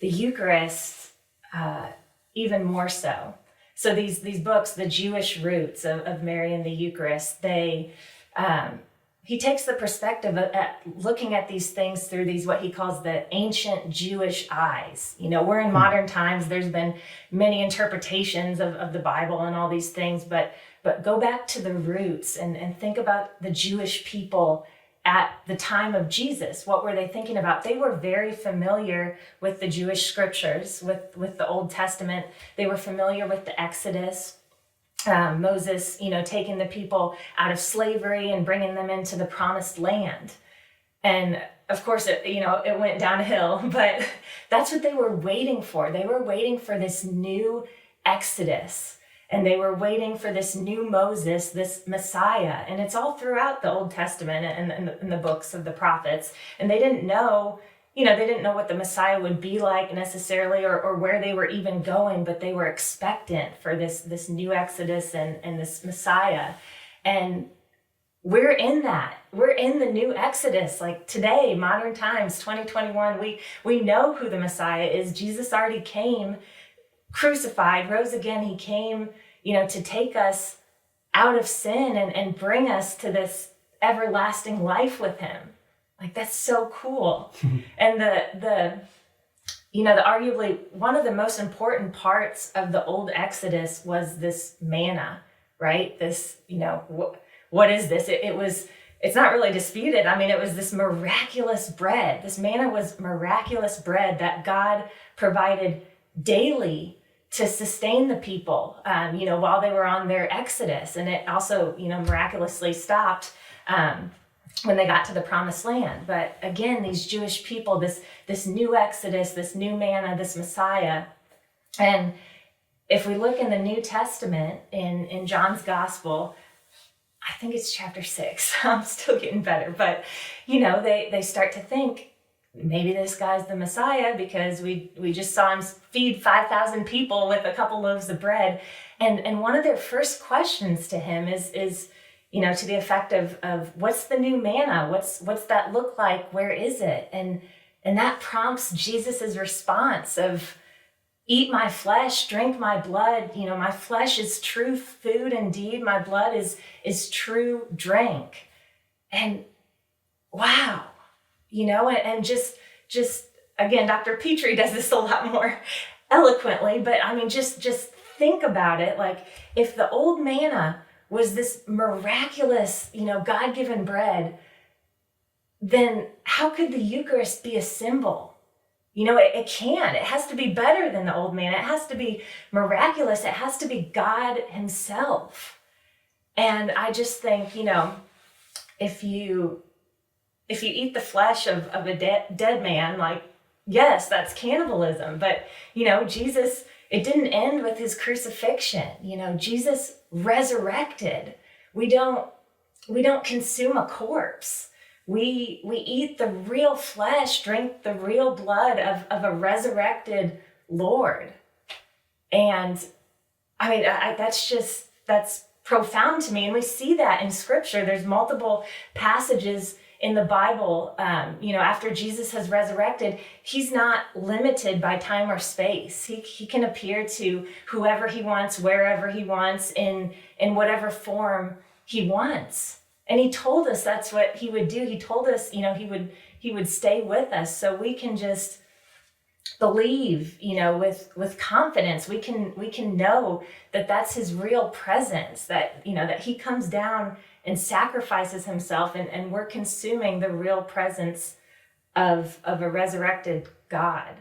the Eucharist, even more so. So these books, the Jewish roots of Mary and the Eucharist, he takes the perspective at looking at these things through these, what he calls the ancient Jewish eyes. We're in modern times. There's been many interpretations of the Bible and all these things, but go back to the roots and think about the Jewish people at the time of Jesus. What were they thinking about? They were very familiar with the Jewish scriptures, with the Old Testament. They were familiar with the Exodus. Moses, taking the people out of slavery and bringing them into the promised land. And of course, it went downhill, but that's what they were waiting for. They were waiting for this new Exodus, and they were waiting for this new Moses, this Messiah. And it's all throughout the Old Testament and the books of the prophets. And they didn't know what the Messiah would be like necessarily, or where they were even going, but they were expectant for this new Exodus and this Messiah. And we're in that. We're in the new Exodus. Like today, modern times, 2021, we know who the Messiah is. Jesus already came, crucified, rose again. He came, to take us out of sin and bring us to this everlasting life with him. Like, that's so cool. And the arguably one of the most important parts of the old Exodus was this manna, right? This, what is this? It's not really disputed. I mean, it was this miraculous bread. This manna was miraculous bread that God provided daily to sustain the people, while they were on their Exodus. And it also, miraculously stopped, when they got to the promised land. But again, these Jewish people, this new Exodus, this new manna, this Messiah. And if we look in the New Testament, in John's gospel, I think it's chapter 6. I'm still getting better, but they start to think maybe this guy's the Messiah, because we just saw him feed 5,000 people with a couple loaves of bread. And one of their first questions to him is to the effect of what's the new manna? What's that look like? Where is it? And that prompts Jesus's response of, eat my flesh, drink my blood. My flesh is true food indeed. My blood is true drink. And wow, and just again, Dr. Petrie does this a lot more eloquently, but I mean, just think about it. Like, if the old manna was this miraculous, God-given bread, then how could the Eucharist be a symbol? It can't. It has to be better than the old manna. It has to be miraculous. It has to be God himself. And I just think, if you eat the flesh of a dead man, like, yes, that's cannibalism. But, Jesus, it didn't end with his crucifixion. Jesus resurrected. We don't consume a corpse. We eat the real flesh, drink the real blood of a resurrected Lord. And I mean, that's profound to me. And we see that in scripture. There's multiple passages in the Bible, after Jesus has resurrected, he's not limited by time or space. He can appear to whoever he wants, wherever he wants, in whatever form he wants. And he told us that's what he would do. He told us, he would stay with us, so we can just believe, with confidence. We can know that that's his real presence, that, that he comes down and sacrifices himself, and we're consuming the real presence of a resurrected God.